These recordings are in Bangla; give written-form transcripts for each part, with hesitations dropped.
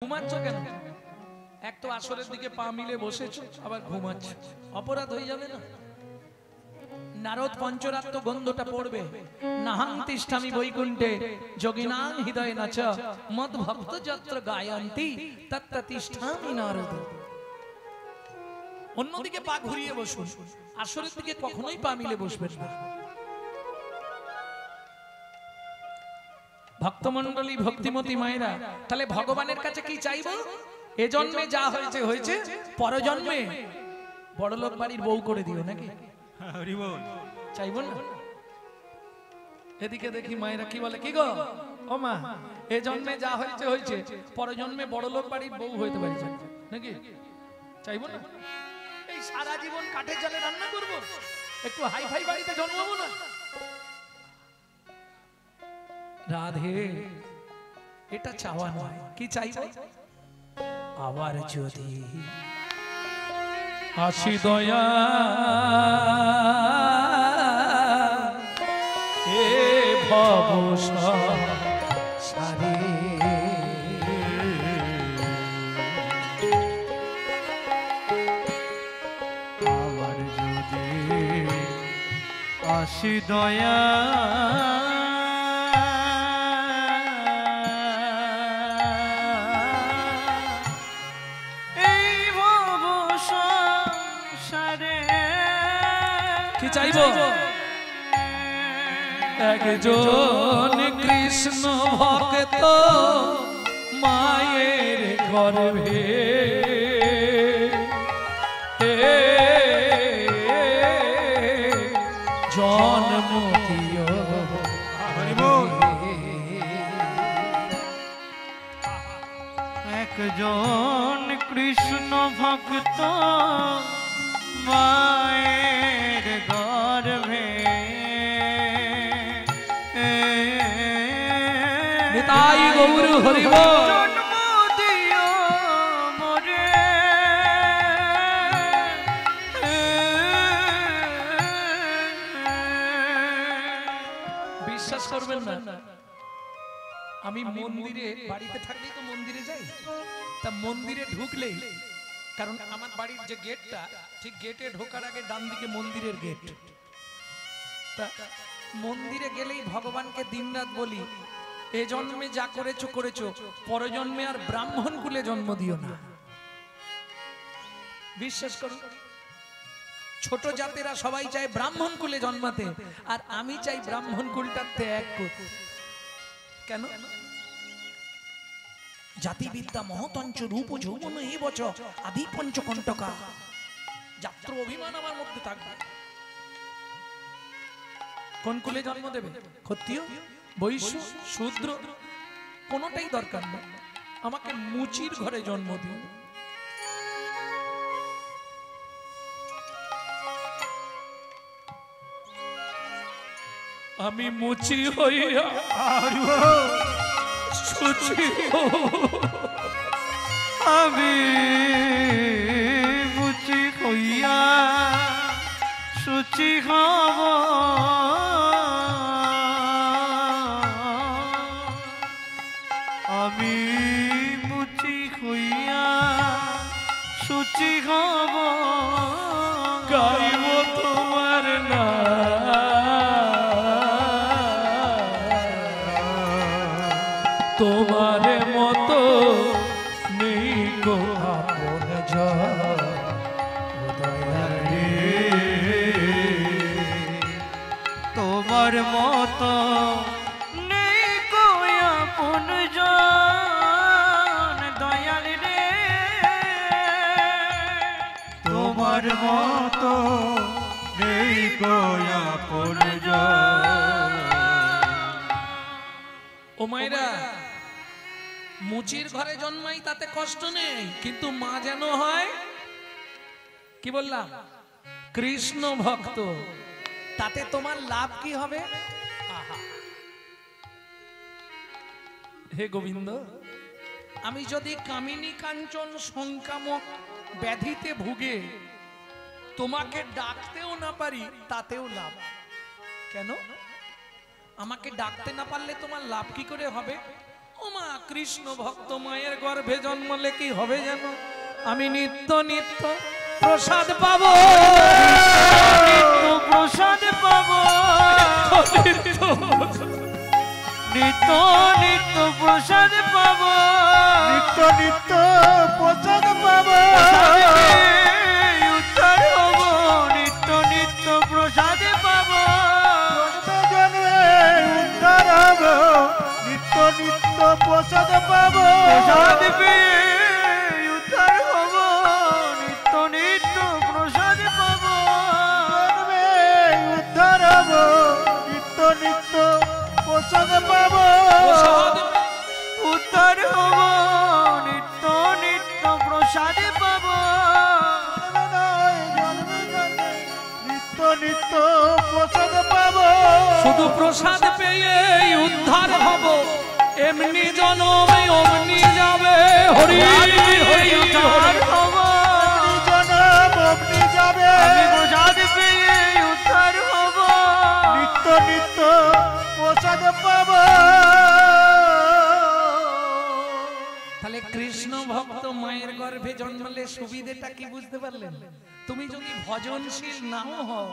ঘুমাচ্ছ কেন? এক তো আসরের দিকে পা মিলে বসেছো, আবার ঘুমাচ্ছ, অপরাধ হয়ে যাবে না? নারদ পঞ্চরাত্র গন্ধটা পড়বে, নাহাং তিষ্ঠামি বৈকুণ্ঠে যোগিনাং হৃদয়ে নাচ মদ ভক্ত যত্র গায়ন্তি তত্র তিষ্ঠামি নারদ। অন্যদিকে পা ঘুরিয়ে বসুন, আসরের দিকে কখনোই পা মিলে বসবেন না। ভক্তমণ্ডলী, ভক্তিমতী মায়েরা, তাহলে ভগবানের কাছে কি চাইবো? এ জন্মে যা হয়েছে হয়েছে, পরজন্মে বড়লোক বাড়ির বউ করে দিও, নাকি চাইবো না? এদিকে দেখি মায়েরা কি বলে, কি গো ও মা, এ জন্মে যা হয়েছে হয়েছে, পরজন্মে বড়লোক বাড়ির বউ হইতে পারি, নাকি চাইবো না? এই সারা জীবন কাঠের জালে রান্না করবো, একটু হাই ফাই বাড়িতে জন্মাবো না? রাধে, এটা চাওয়া নয়। কি চাইবো? আবার যদি আসি দয়া এ ভব সারে, আবার যদি আসি দয়া চাইবো একজন কৃষ্ণ ভক্ত মায়ের গর্ভে জন্ম দিও, একজন কৃষ্ণ ভক্ত মায়ের গর্ভে নিতাই গৌর হরি বল। জন্ম দিও মোরে, বিশ্বাস করবেন না, আমি মন্দিরে, বাড়িতে থাকলেই তো মন্দিরে যাই, তা মন্দিরে ঢুকলেই, কারণ আমার বাড়ির যে গেটটা, ঠিক গেটে ঢোকার আগে ডান দিকে মন্দিরের গেট, তা মন্দিরে গেলেই ভগবানকে দিনরাত বলি, এ জন্মে যা করেছো করেছো, পরজন্মে আর ব্রাহ্মণ কুলে জন্ম দিও না। বিশ্বাস করুন, ছোট জাতেরা সবাই চায় ব্রাহ্মণ কুলে জন্মাতে, আর আমি চাই ব্রাহ্মণ কুলটা ত্যাগ করতে। কেন? জাতিবিদ্যা মহতঞ্চ রূপ যৌবন এ বচ আদি পঞ্চকণ্টকা, যাত্র অভিমান আমার মধ্যে থাকবে। কোন কুলে জন্ম দেবে? ক্ষত্রিয়, বৈশ্য, শূদ্র, কোনটাই দরকার না, আমাকে মুচির ঘরে জন্ম দিন। আমি মুচি হইয়া শুচি, আমি মুচি হইয়া শুচি হব, আমি মুচি হইয়া শুচি হব, গাইব তোমার নাম, তোমার মতো নেই গো আপন জন, তোমার মতো নেই কো আপন জন, দয়াল রে তোমার মতো নেই কো আপন জন। ও মায়েরা, মুচির ঘরে জন্মাই তাতে কষ্ট নেই, কিন্তু মা যেন হয়, কি বললাম, কৃষ্ণ ভক্ত, তাতে তোমার লাভ কি হবে? আহা, হে গোবিন্দ, আমি যদি কামিনী কাঞ্চন সংকামক ব্যাধিতে ভুগে তোমাকে ডাকতেও না পারি, তাতেও লাভ। কেন? আমাকে ডাকতে না পারলে তোমার লাভ কি করে হবে? মা কৃষ্ণ ভক্ত মায়ের গর্ভে জন্মলে কি হবে জানো? আমি নিত্য নিত্য প্রসাদ পাবো, নিত্য প্রসাদ পাবো, নিত্য নিত্য প্রসাদ পাবো, নিত্য নিত্য প্রসাদ পাবো, উদ্ধার হব, নিত্য নিত্য প্রসাদ পাবো, জন্মে উদ্ধার হব, নিত্য নিত্য প্রসাদ পাবো, প্রসাদ পেয়ে উদ্ধার হব, নিত্য নিত্য প্রসাদ পাবো, জন্মে উদ্ধার হব, নিত্য নিত্য প্রসাদ পাবো, উদ্ধার হব, নিত্য নিত্য প্রসাদ পাবো, নিত্য নিত্য প্রসাদ পাবো। শুধু প্রসাদ পেয়ে উদ্ধার হব, এমনি জনমে অমনি যাবে। হরি হরি উদ্ধার হব, জনম অমনি যাবে, আমি প্রসাদ পেয়ে উদ্ধার হব, নিত্য নিত্য প্রসাদ পাবো। তাহলে কৃষ্ণ ভক্ত মায়ের গর্ভে জন্মালে সুবিধেটা কি বুঝতে পারলেন? তুমি যদি ভজনশীল নাও হও,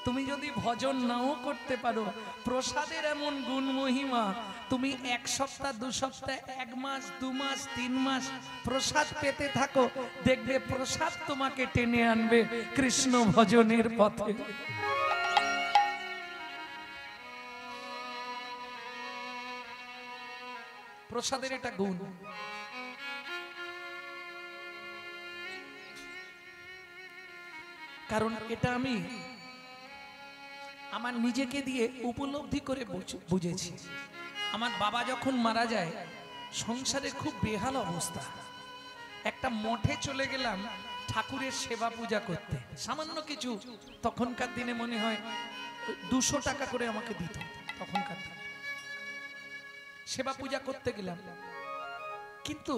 তুমি যদি ভজন নাও করতে পারো, প্রসাদের এমন গুণ মহিমা, তুমি 1 সপ্তাহ 2 সপ্তাহ 1 মাস 2 মাস 3 মাস প্রসাদ পেতে থাকো, দেখবে প্রসাদ তোমাকে টেনে আনবে কৃষ্ণ ভজনের পথে। প্রসাদের এটা গুণ। কারণ এটা আমি আমার নিজেকে দিয়ে উপলব্ধি করে বুঝেছি। আমার বাবা যখন মারা যায়, সংসারে খুব বেহাল অবস্থা। একটা মঠে চলে গেলাম ঠাকুরের সেবা পূজা করতে, সামান্য কিছু, তখনকার দিনে মনে হয় 200 টাকা করে আমাকে দিত। তখনকার দিনে সেবা পূজা করতে গেলাম, কিন্তু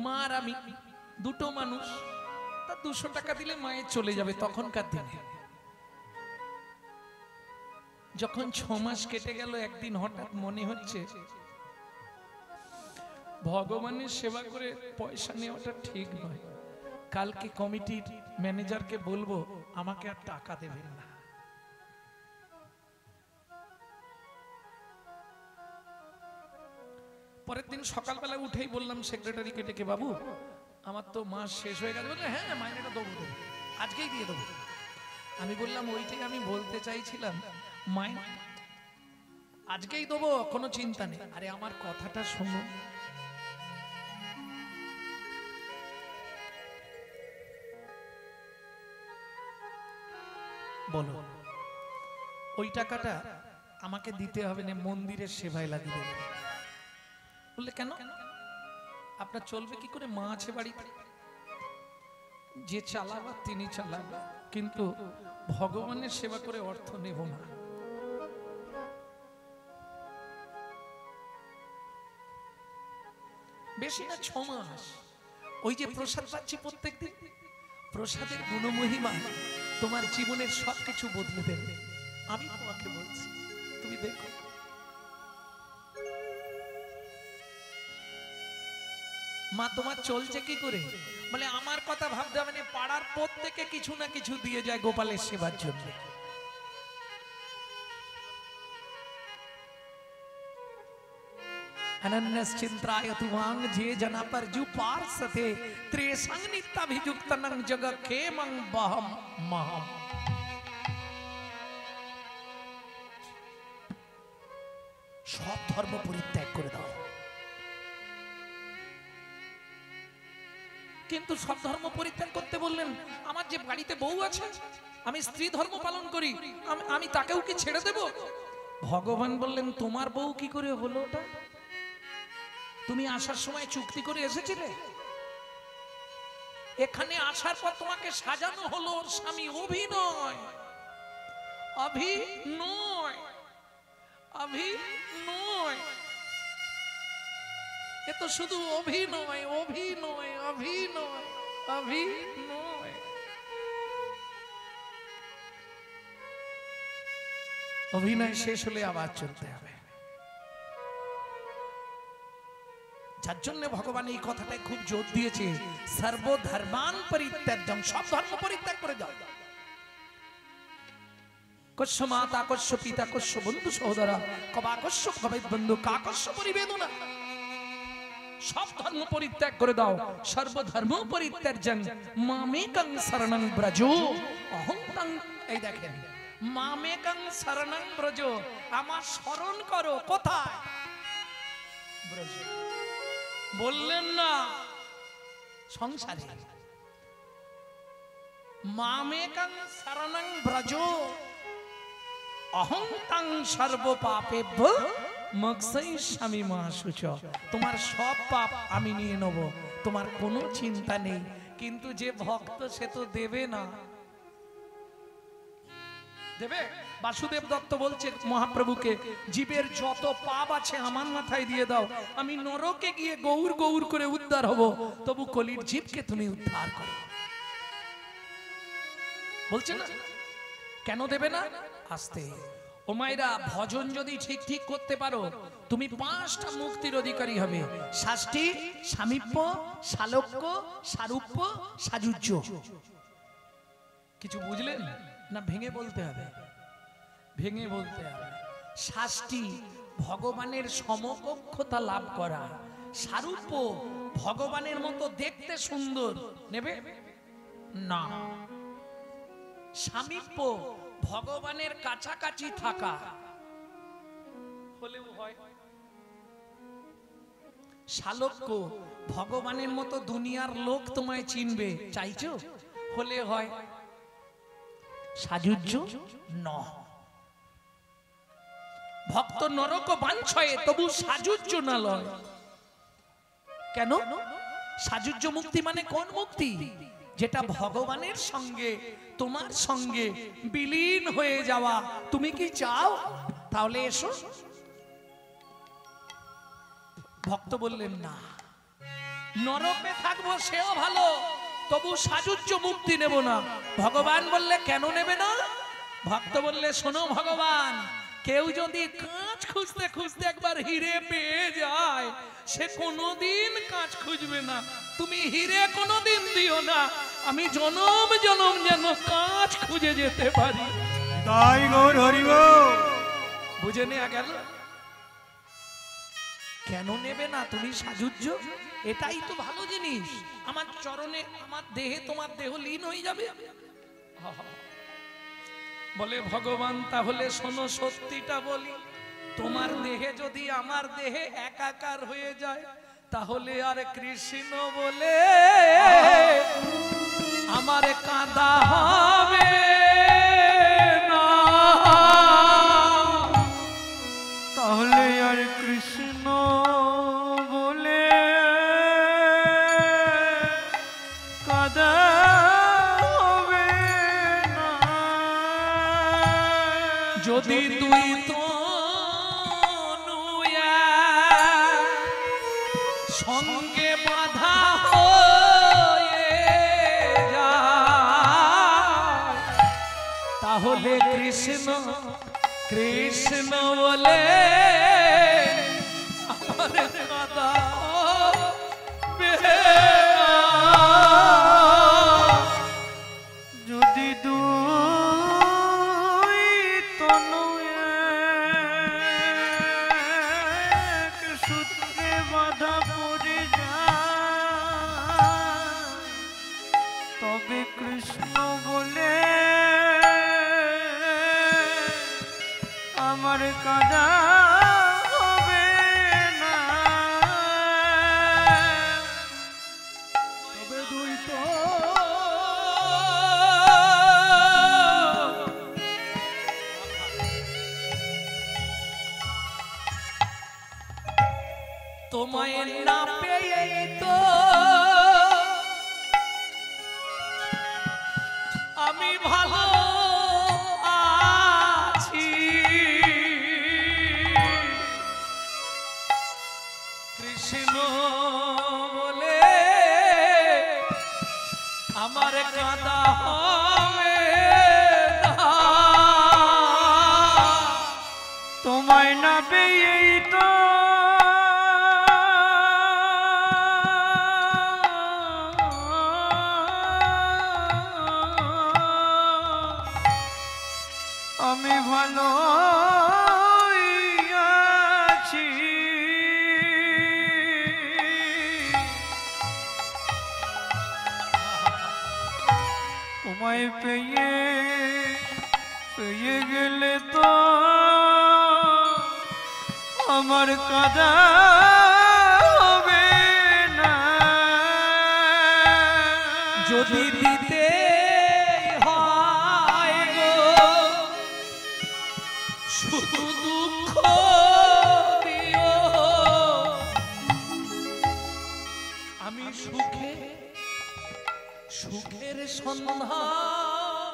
মা আর আমি দুটো মানুষ, তা 200 টাকা দিলে মায়ের চলে যাবে তখনকার দিনে। যখন 6 মাস কেটে গেল, একদিন হঠাৎ মনে হচ্ছে ভগবানের সেবা করে পয়সা নেওয়াটা ঠিক নয়, কালকে কমিটির ম্যানেজারকে বলবো আমাকে আর টাকা দেবেন না। পরের দিন সকালবেলা উঠেই বললাম সেক্রেটারিকে ডেকে, বাবু আমার তো মাস শেষ হয়ে গেছে। বললে হ্যাঁ মাইনেটা দেবো, আজকেই দিয়ে দেবো। আমি বললাম ওইটাই আমি বলতে চাইছিলাম, মাইনে আজকেই দেবো, কোনো চিন্তা নেই। আরে আমার কথাটা শোনো, বলো ওই টাকাটা আমাকে দিতে হবে না, মন্দিরের সেবায় লাগিয়ে দেবে। বললে কেন? আপনার চলবে কি করে? মা আছে বাড়িতে, যে চালাবা তিনি চালাবে, কিন্তু ভগবানের সেবা করে অর্থ নেব না। বেশি না, 6 মাস। ওই যে প্রসাদ পাচ্ছি প্রত্যেকদিন, প্রসাদের গুণমহিমা তোমার জীবনের সবকিছু বদলে দেবে। আমি তোমাকে বলছি, তুমি দেখো। মা তোমার চলছে কি করে? বলে আমার কথা ভাবতে হবে না, পাড়ার প্রত্যেকে কিছু না কিছু দিয়ে যায় গোপালের সেবার জন্য। अनन्यश्चिंत्राय तुवांग जे जना पर जु पार्सते त्रेसंग नित्याभिजुक्तनं जग खेमं बहम महम। सब धर्म परित्याग करे दाओ, কিন্তু সব ধর্ম পরিত্যাগ করতে বললেন। আমার যে বাড়িতে বউ আছে, আমি স্ত্রী ধর্ম পালন করি, আমি তাকেও কি ছেড়ে দেব? ভগবান বললেন তোমার বউ কি করে হলো ওটা? তুমি আসার সময় চুক্তি করে এসেছিলে, এখানে আসার পর তোমাকে সাজানো হলো ওর স্বামী। অভিনয়, অভিনয়, অভিনয়, এ তো শুধু অভিনয়, অভিনয়, অভিনয়, অভিনয়। অভিনয় শেষ হলে আবার চলতে হবে। যার জন্য ভগবান এই কথাটাই খুব জোর দিয়েছে, সর্বধর্মান পরিত্যাজ্যম, সব ধর্ম পরিত্যাগ করে দাও। কস্য মাতা কস্য পিতা কস্য বন্ধু সহোদরা কবাকস্য কবৈত বন্ধু কাকস্য পরিবেদনা, সব ধর্ম পরিত্যাগ করে দাও। সর্বধর্ম পরিত্যাজ্যং মামেকং শরণং ব্রজ অহং তং, এই দেখেন মামেকং শরণং ব্রজ, আমার শরণ করো। কোথায়? ব্রজ। বললেন না সংসারে। মামেকং শরণং ব্রজ অহং তং সর্ব পাপেভ্য মোক্ষয়িষ্যামি মা শুচ, তোমার সব পাপ আমি নিয়ে নেব, তোমার কোনো চিন্তা নেই। কিন্তু যে ভক্ত সে তো দেবে না, দেবে? বাসুদেব দত্ত বলছে মহাপ্রভুকে, জীবের যত পাপ আছে আমার মাথায় দিয়ে দাও, আমি নরকে গিয়ে গৌর গৌর করে উদ্ধার হব, তবু কলির জীবকে তুমি উদ্ধার করো। বলছে না? কেন দেবে না? আস্তে। ও মায়েরা, ভজন যদি ঠিক ঠিক করতে পারো তুমি 5টা মুক্তির অধিকারী হবে। শাস্তি, সামীপ্য, শালক্য, সারূপ্য, সাযুজ্য। কিছু বুঝলেন না? ভেঙে বলতে হবে, ভেঙে বলতে হবে। শাস্তি, ভগবানের সমকক্ষতা লাভ করা। সারূপ্য, ভগবানের মতো দেখতে সুন্দর, নেবে না। সামীপ্য, ভগবানের কাছাকাছি থাকা, হলেও হয়। শালক্য, ভগবানের মতো দুনিয়ার লোক তোমায় চিনবে, চাইছো, হলে হয়। সাযুজ্য ন। ভক্ত নরক বাঞ্ছয়ে তবু সাযুজ্য না লয়। কেন? সাযুজ্য মুক্তি মানে কোন মুক্তি? যেটা ভগবানের সঙ্গে তোমার সঙ্গে বিলীন হয়ে যাওয়া। তুমি কি চাও? তাহলে এসো। ভক্ত বললেন না, নরকে থাকবো সেও ভালো, তবু সাযুজ্য মুক্তি নেব না। ভগবান বললে কেন নেবে না? ভক্ত বললে শোনো ভগবান, কেউ যদি কাঁচ খুঁজতে খুঁজতে একবার হিরে পেয়ে যায়, সে কোনোদিন কাঁচ খুঁজবে না। তুমি হিরে কোনোদিন দিও না, আমি জনম জনম যেন কাঁচ খুঁজে যেতে পারি। তাই গৌর হরিব। বুঝে নেওয়া গেল? কেন নেবে না তুমি সাযুজ্য? এটাই তো ভালো জিনিস। আমার চরণে, আমার দেহে তোমার দেহ লীন হয়ে যাবে। বলে ভগবান তাহলে শোনো, সত্যিটা বলি, তোমার দেহে যদি আমার দেহে একাকার হয়ে যায়, তাহলে আর কৃষ্ণ বলে আমার কাঁদা হবে না। তাহলে আর কৃষ্ণ বলে কাঁদা হবে না। যদি তুই তনু সঙ্গে বাধা হয়ে যায়, তাহলে কৃষ্ণ কৃষ্ণ বলে আমার কাঁদা হবে না। যদি দুই তনু এক সূত্রে বাঁধা পড়ে যায়, তবে কৃষ্ণ বলে আমার কাঁদা হবে না। তবে দুই তো তোমায় না পেয়ে তো আমি ভালো আছি। কৃষ্ণ বলে আমার কাঁদা হবে না। তোমায় না পেয়েই তো ভালো আছি তোমায় পেয়ে পেয়ে গেলে তো আমার কাঁদা হবে না যদি দিতে হয় গো শুধু দুঃখ দিও আমি সুখে সুখের সন্ধান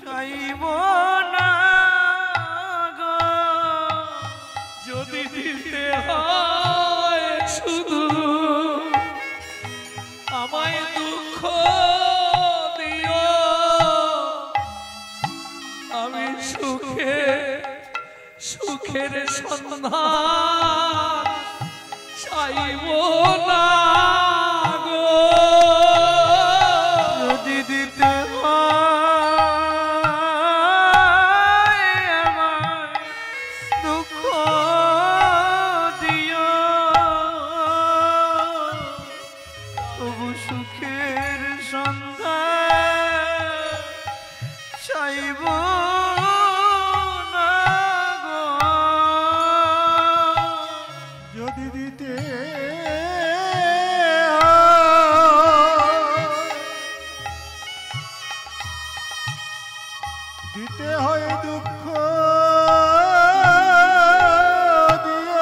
চাইব না গো যদি দিতে হয় শুধু আমায় দুঃখ দিও আমি সুখে সুখের সন্ধান চাইব না গো যদি দিতে হয় আমায় দুঃখ দিও তবু সুখের সন্ধান চাইব না গো যদি দিতে দিতে হয় দুঃখ দিও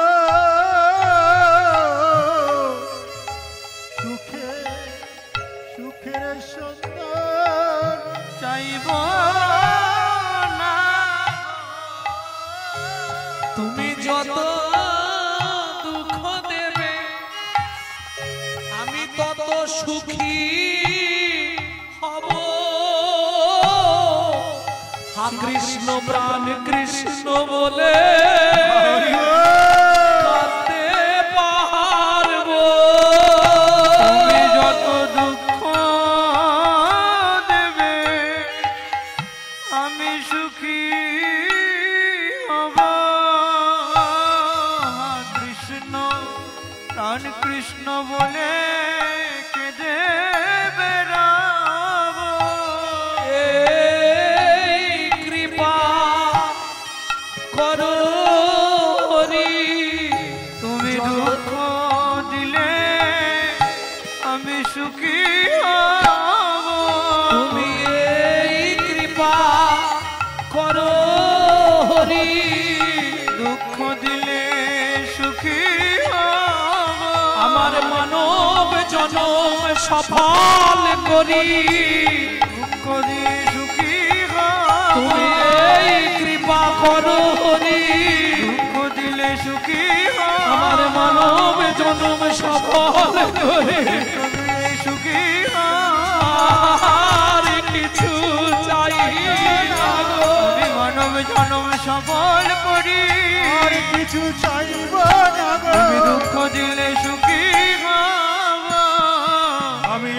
সুখে সুখের সন্ধান চাইব না তুমি যত দুঃখ দেবে আমি তত সুখী হব হা কৃষ্ণ প্রাণ কৃষ্ণ বলে কাঁদতে পারবো তুমি যত দুঃখ দেবে আমি সুখী হব কৃষ্ণ প্রাণ কৃষ্ণ বলে কেঁদে বেড়াবো এই কৃপা করো হরি তুমি দুঃখ দিলে আমি সুখী হব তুমি এই কৃপা করো হরি দুঃখ দিলে সুখী হব আমার মানব জনম সফল করি দুঃখ দিয়ে সুখী হব তুমি এই কৃপা করো হরি দুঃখ দিলে সুখী হব আমার মানব জনম সফল করে তুমি সুখী হব আর কিছু চাই না গো। আমি মানব জনম সফল করি আর কিছু চাইব না গো তুমি দুঃখ দিলে সুখী হব আমি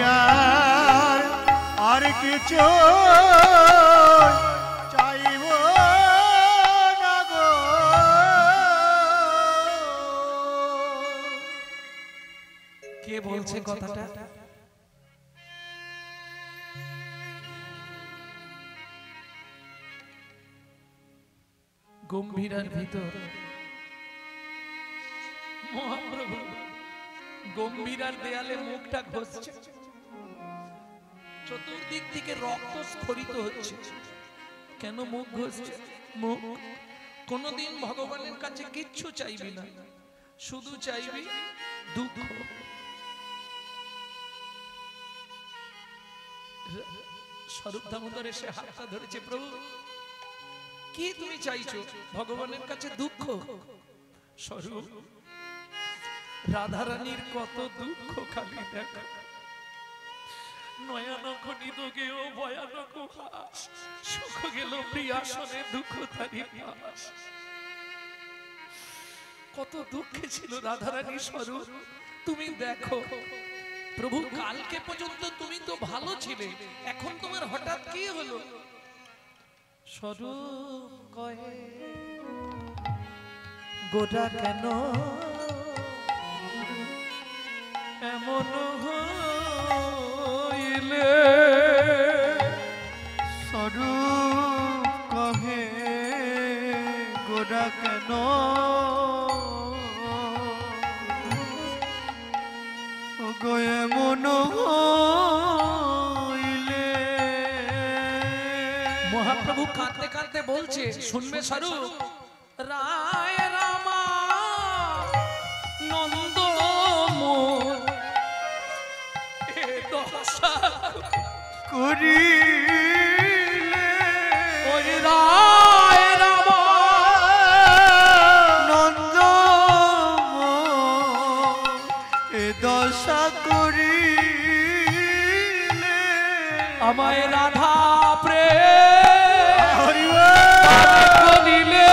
আর কিছু চাইব না গো কে বলছে কথাটা? গম্ভীরার ভিতর মহাপ্রভু গম্ভীরার দেয়ালে মুখটা ঘষছে, চতুর্দিক থেকে রক্ত স্ফরিত হচ্ছে। কেন মুখ ঘষছে? মুখ কোনদিন ভগবানের কাছে কিচ্ছু চাইবি না, শুধু চাইবি দুঃখ। স্বরূপ দামোদর এসে হাতটা ধরেছে, প্রভু কি তুমি চাইছো? ভগবানের কাছে দুঃখ। স্বরূপ রাধারানীর কত দুঃখ খালি দেখা, নয়ানক নিদোগেও ভয়ানক হাস, সুখ গেল প্রিয়াসনে দুঃখ তারি পাস। কত দুঃখে ছিল রাধারানী। স্বরূপ তুমি দেখো প্রভু, কালকে পর্যন্ত তুমি তো ভালো ছিলে, এখন তোমার হঠাৎ কি হলো? স্বরূপ কহে গোটা কেন এমন হইলে স্বরূপ কহে গোরা কেন গয়ে মন হইলে। মহাপ্রভু কাঁদতে কাঁদতে বলছে, শুনবে স্বরূপ, রায় রামা নন্দ মোর এ দশা করিলে ওই রায় রামা নন্দ এ দশা করিলে আমায় রাধা প্রেম করিলে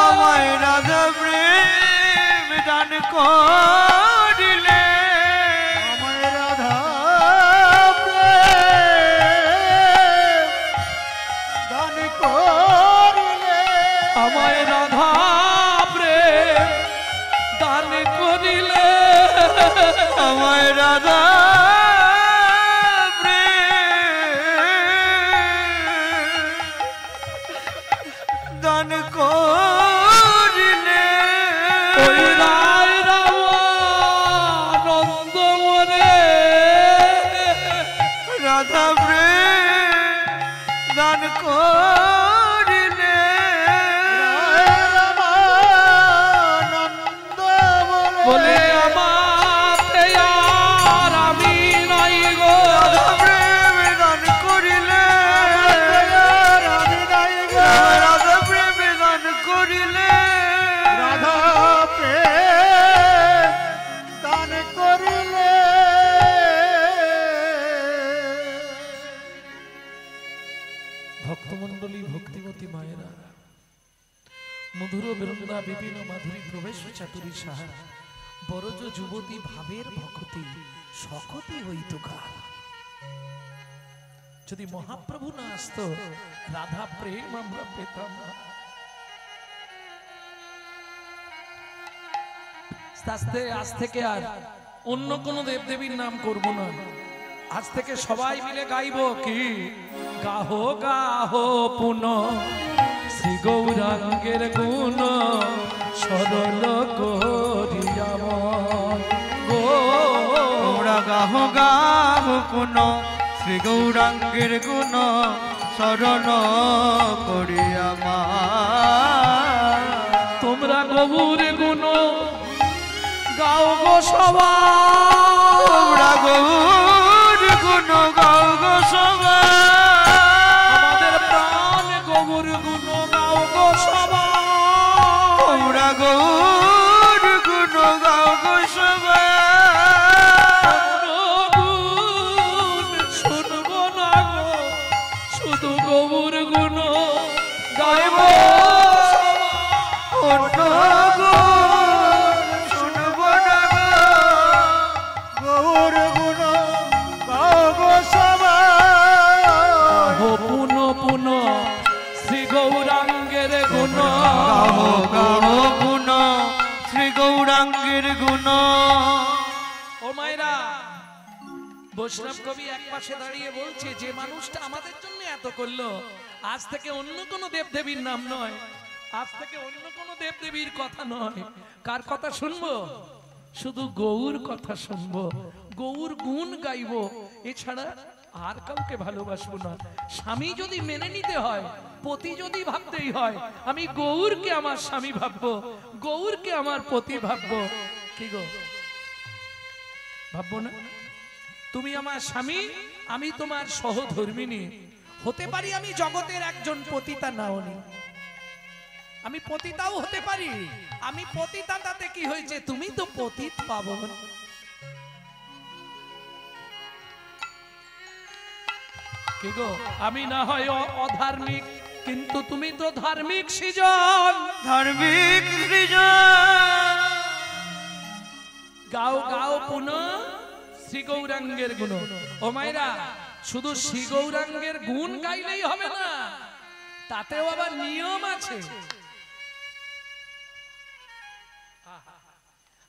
আমায় রাধা প্রেম দান করিলে আমায় রাধা প্রেম দান করিলে আমায় রাধা প্রেম দান করিলে আমায় রাধা দান করিলে ওই রায় রামানন্দ মনে রাধা প্রেম দান করিলে রামানন্দ বলে আমাতে আর আমি নাই গো রাধা প্রেম দান করিলে আমি নাই গো রাধা প্রেম দান করিলে রাধা প্রেম দান করিলে ভক্তমণ্ডলী ভক্তিমতী মায়েরা মধুর বৃন্দা বিপিন মাধুরী প্রবেশ চাতুরী সাহা বরজ যুবতী ভাবের ভক্তি সকতি হইত কার। যদি মহাপ্রভু না আসতো রাধা প্রেম আমরা পেতাম না। আজ থেকে আর অন্য কোন দেবদেবীর নাম করব না। আজ থেকে সবাই মিলে গাইবো কি, গাহো গাহো পুন শ্রী গৌরাঙ্গের গুণ সরল করিয়া মন গো। তোমরা গাহ গাহ পুন শ্রী গৌরাঙ্গের গুণ শরণ করিয়া মা। তোমরা গৌর গুণ গাও গো সবাই, তোমরা গৌর গুণ গাও গো সবাই। আমাদের প্রাণ গৌর গুণ গাও গো সবাই। তোমরা গৌর গুণ গাও গো সবাই। শুনবো না গো, শুধু গৌর গুণ গাইব অন্য গুণ শুনব না গো। গৌর গুণ গাও গো সবাই পুন পুন শ্রী গৌরাঙ্গের গুণ গাও গাও গুণ শ্রী গৌরাঙ্গের গুণ। ও মায়েরা, বৈষ্ণব কবি এক পাশে দাঁড়িয়ে বলছে, যে মানুষটা আমাদের জন্য এত করলো, আজ থেকে অন্য কোনো দেবদেবীর নাম নয়, আজ থেকে অন্য কোনো দেবদেবীর কথা নয়। কার কথা শুনবো? শুধু গৌর কথা শুনবো, গৌর গুণ গাইবো, এছাড়া আর কাউকে ভালোবাসবো না। স্বামী যদি মেনে নিতে হয়, পতি যদি ভাবতেই হয়, আমি গৌরকে আমার স্বামী ভাববো, গৌরকে আমার পতি ভাববো। কি গো, ভাববো না? তুমি আমার স্বামী, আমি তোমার সহধর্মিনী। হতে পারি আমি জগতের একজন পতিতা নাওনি, আমি পতিতাও হতে পারি। আমি পতিতা, তাতে কি হয়েছে? তুমি তো পতিত পাবন। কি গো, আমি না হয় অধার্মিক, কিন্তু তুমি তো ধার্মিক সৃজন। ধার্মিক সৃজন গাও গাও পুনঃ শ্রী গৌরাঙ্গের গুণ। ও মায়েরা, শুধু শ্রী গৌরাঙ্গের গুণ গাইলেই হবে না, তাতেও আবার নিয়ম আছে।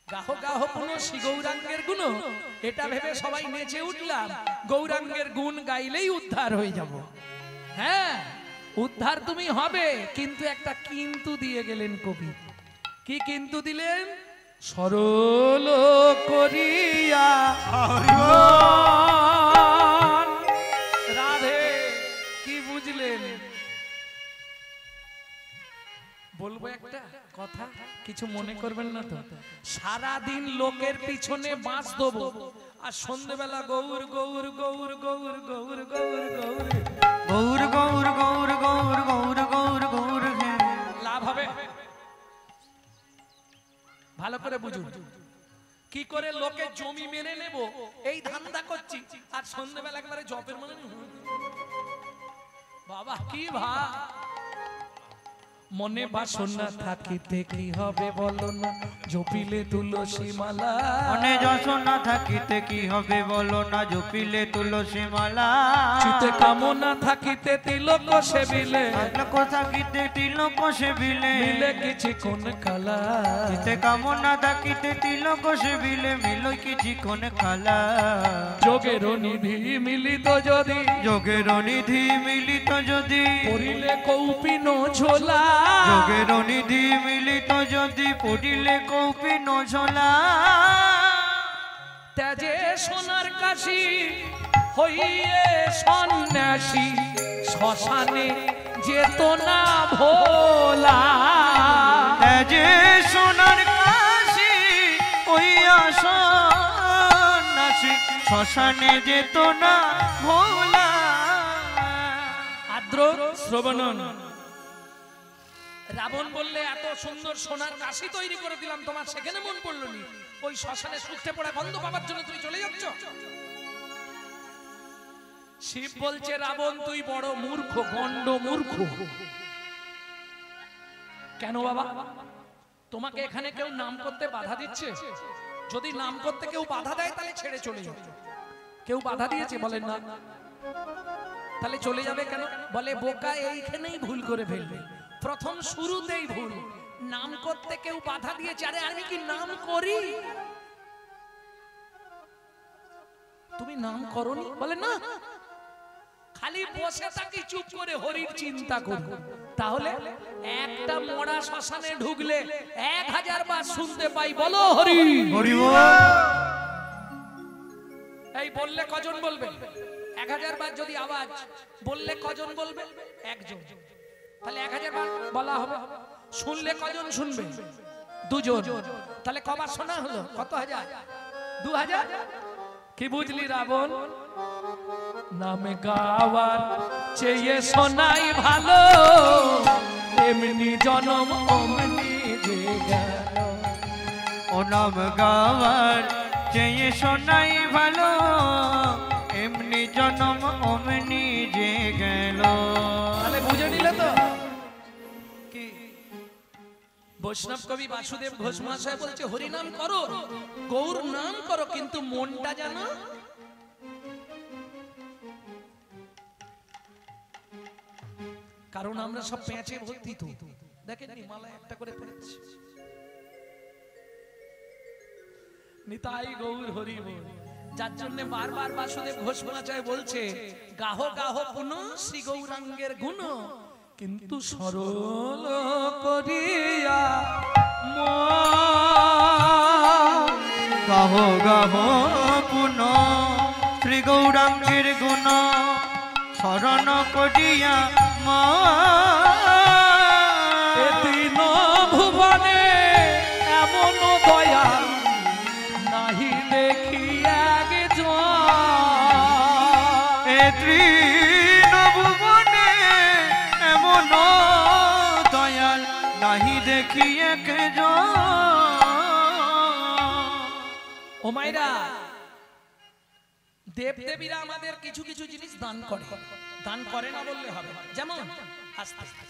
গাহো গাহো পুনঃ শ্রী গৌরাঙ্গের গুণ, এটা ভেবে সবাই নেচে উঠলাম, গৌরাঙ্গের গুণ গাইলেই উদ্ধার হয়ে যাব। হ্যাঁ, উদ্ধার তুমি হবে, কিন্তু একটা কিন্তু দিয়ে গেলেন কবি। কি কিন্তু দিলেন? সরল করিয়া রাধে। কি বুঝলেন? বলবো একটা কথা, কিছু মনে করবেন না তো। সারা দিন লোকের পিছনে বাঁশ দেবো, আর সন্ধ্যেবেলা গৌর গৌর গৌর গৌর গৌর গৌর গৌর গৌর গৌর গৌর গৌর গৌর গৌর হে। লাভ হবে? ভালো করে বুঝুন। কি করে লোকে জমি মেনে নেব এই ধান্দা করছি, আর সন্ধ্যেবেলা একবারে জপের মনে বাবা কি ভাই। মনে বাসনা থাকিতে কি হবে বলো না, জপিলে তুলসী মালা। মনে যশোনা থাকিতে কি হবে বলো না, জপিলে তুলসী মালা। চিতে কামনা থাকিতে তিলক সেবিলে, তিলক থাকিতে তিলক সেবিলে, মিলে কিছু কোন কালা। চিতে কামনা থাকিতে তিলক সেবিলে, মিলই কিছু কোন কালা। যোগের নিধি মিলিত যদি, যোগের নিধি মিলিত যদি, পড়িলে কৌপিন ঝোলা। যোগের নিধি মিলিত যদি, পড়িলে কৌপিন ঝোলা। তেজে সোনার কাশি হইয়ে সন্ন্যাসী, শ্মশানে যেত না ভোলা। তেজে সোনার কাশি হইয়া সন্ন্যাসী, শ্মশানে যেত না ভোলা। আদ্র শ্রবণন। রাবণ বললে এত সুন্দর সোনার কাশি তৈরি করে দিলাম, তোমার সেখানে মন পড়লো নি? ওই শ্মশানে সুখতে পড়া গন্ধ পাবার জন্য তুমি চলে যাচ্ছ? শিব বলছে রাবণ তুই বড় মূর্খ, গণ্ড মূর্খ। কেন বাবা? তোমাকে এখানে কেউ নাম করতে বাধা দিচ্ছে? যদি নাম করতে কেউ বাধা দেয় তাহলে ছেড়ে চলে যাবে। কেউ বাধা দিয়েছে? বলেন না। তাহলে চলে যাবে কেন? বলে বোকা এইখানেই ভুল করে ফেলবে, প্রথম শুরুতেই ভুল। নাম করতে কেউ বাধা দিয়েছে, আরে আমি কি নাম করি? তুমি নাম করনি? বলে না, খালি বসে থাকি চুপ করে হরির চিন্তা করি। তাহলে একটা মরা শ্মশানে ঢুকলে 1000 বার শুনতে পাই বলো হরি হরি বল। এই বললে কজন বলবে? 1000 বার যদি আওয়াজ বললে কজন বলবে? একজন। তাহলে 1000 বার বলা হবে। শুনলে কজন শুনবে? দুজন। তাহলে কবার শোনা হলো? কত হাজার? 2000। কি বুঝলি রাবণ? নামে গাওয়ার চেয়ে শোনাই ভালো, এমনি জনম অমনি যে গেল। ও নাম গাওয়ার চেয়ে শোনাই ভালো, এমনি জনম অমনি যে গেল। তাহলে বুঝে নিলে তো? কি বৈষ্ণব কবি বাসুদেব ঘোষ মহাশয় বলছে হরি নাম করো, গৌর নাম করো, কিন্তু মনটা জানো। কারণ আমরা সব পেঁচে ভর্তি। তো দেখেন মালা একটা করে পেঁচে। নিতাই গৌর হরি বল। যার জন্য বারবার বাসুদেব ঘোষ মহাশয় বলছে গাহো গাহো পুনঃ শ্রী গৌরাঙ্গের গুণ, কিন্তু সরল করিয়া গাহ গাহ পুন শ্রী গৌরাঙ্গের গুণ, শরণ করিয়া মা। এ তিন ভুবনে এমন দয়া নাহি দেখি একজন। এ তৃণ ভুবনে এমন দয়াল নাহি দেখি একজন। ও মাইরা, দেব দেবীরা আমাদের কিছু কিছু জিনিস দান করে। দান করে না বললে হবে। যেমন আস্তে আস্তে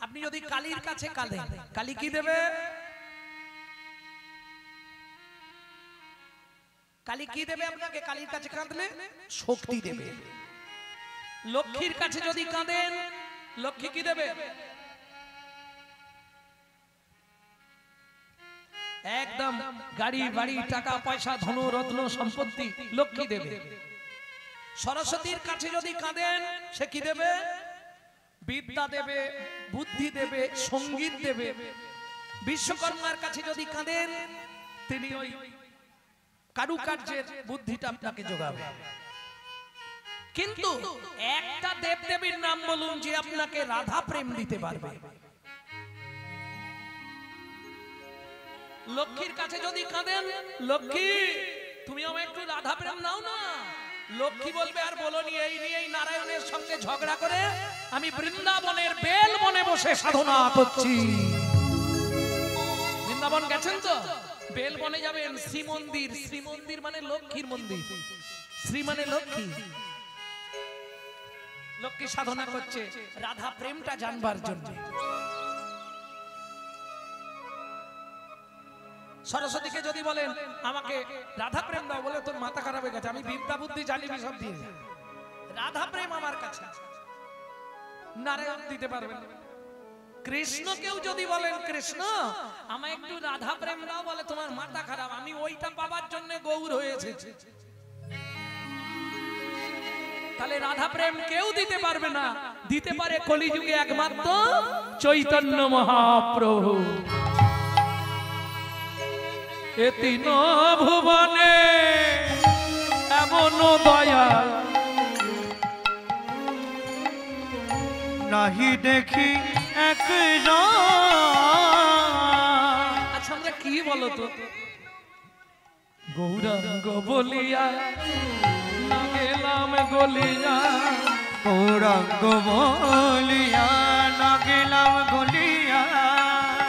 আপনি যদি কালীর কাছে কাঁদেন, কালী কি দেবে? কালী কি দেবে আপনাকে? কালীর কাছে কাঁদলে শক্তি দেবে। লক্ষ্মীর কাছে যদি কাঁদেন, লক্ষ্মী কি দেবে? একদম গাড়ি বাড়ি টাকা পয়সা ধন রত্ন সম্পত্তি লক্ষ্মী দেবে। সরস্বতীর কাছে যদি কাঁদেন, সে কি দেবে? বিদ্যা দেবে, বুদ্ধি দেবে, সঙ্গীত দেবে। বিশ্বকর্মার কাছে যদি কাঁদেন, তিনি ওই কারুকার্যের বুদ্ধিটা আপনাকে যোগাবে। কিন্তু একটা দেবদেবীর নাম বলুন যে আপনাকে রাধা প্রেম দিতে পারবে। লক্ষ্মীর কাছে যদি কাঁদেন, লক্ষ্মী তুমি আমায় একটু রাধা প্রেম দাও না, লক্ষ্মী বলবে আর বলনি এই নিয়েই নারায়ণের সঙ্গে ঝগড়া করে আমি বৃন্দাবনের বেল বনে বসে সাধনা করছি। বৃন্দাবন গেছেন তো? বেল বনে যাবেন, শ্রীমন্দির, শ্রীমন্দির মানে লক্ষ্মীর মন্দির, শ্রী মানে লক্ষ্মী। লক্ষ্মী সাধনা করছে রাধা প্রেমটা জানবার জন্য। সরস্বতীকে যদি বলেন আমাকে রাধা প্রেম দাও, বলে তোর মাথা খারাপ হয়ে গেছে, আমি বিদ্যা বুদ্ধি জানি সব দিয়ে, রাধা প্রেম আমার কাছে। নারায়ণ দিতে পারবেন। কৃষ্ণকেও যদি বলেন কৃষ্ণ আমায় একটু রাধা প্রেম দাও, বলে তোমার মাথা খারাপ, আমি ওইটা পাবার জন্য গৌর হয়েছে। তাহলে রাধা প্রেম কেউ দিতে পারবে না, দিতে পারে কলিযুগে একমাত্র চৈতন্য মহাপ্রভু। এ তিন ভুবনে এমন দয়া নাহি দেখি একজন। আচ্ছা আমরা কি বলো তো? গৌরাঙ্গ বলিয়া না গেলাম গলিয়া, গৌরাঙ্গ বলিয়া না গেলাম গলিয়া,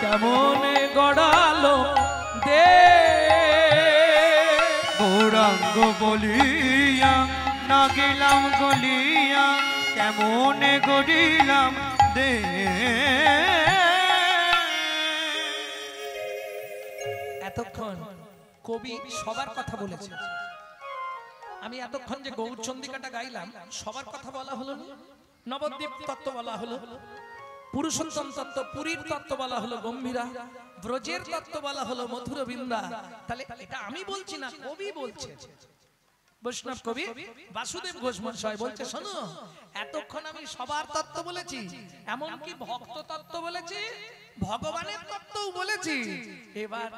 কেমন গড়ালো দে। গৌরাঙ্গ বলিয়া না গেলাম গলিয়া, কেমন গড়িলাম দে। এতক্ষণ কবি সবার কথা বলেছে। আমি এতক্ষণ যে গৌরচন্দ্রিকাটা গাইলাম সবার কথা বলা হলো না? নবদ্বীপ তত্ত্ব বলা হলো, পুরুষোত্তম তত্ত্ব, পুরীর তত্ত্ব বলা হলো গম্ভীরা, ব্রজের তত্ত্ব বলা হলো মথুর বৃন্দা। তাহলে এটা আমি বলছি না, কবি বলছে। বৈষ্ণব কবি বাসুদেব ঘোষ মহাশয় বলছে শোনো, এতক্ষণ আমি সবার তত্ত্ব বলেছি, এমনকি ভক্ত তত্ত্ব বলেছি, ভগবানের তত্ত্বও বলেছি, এবার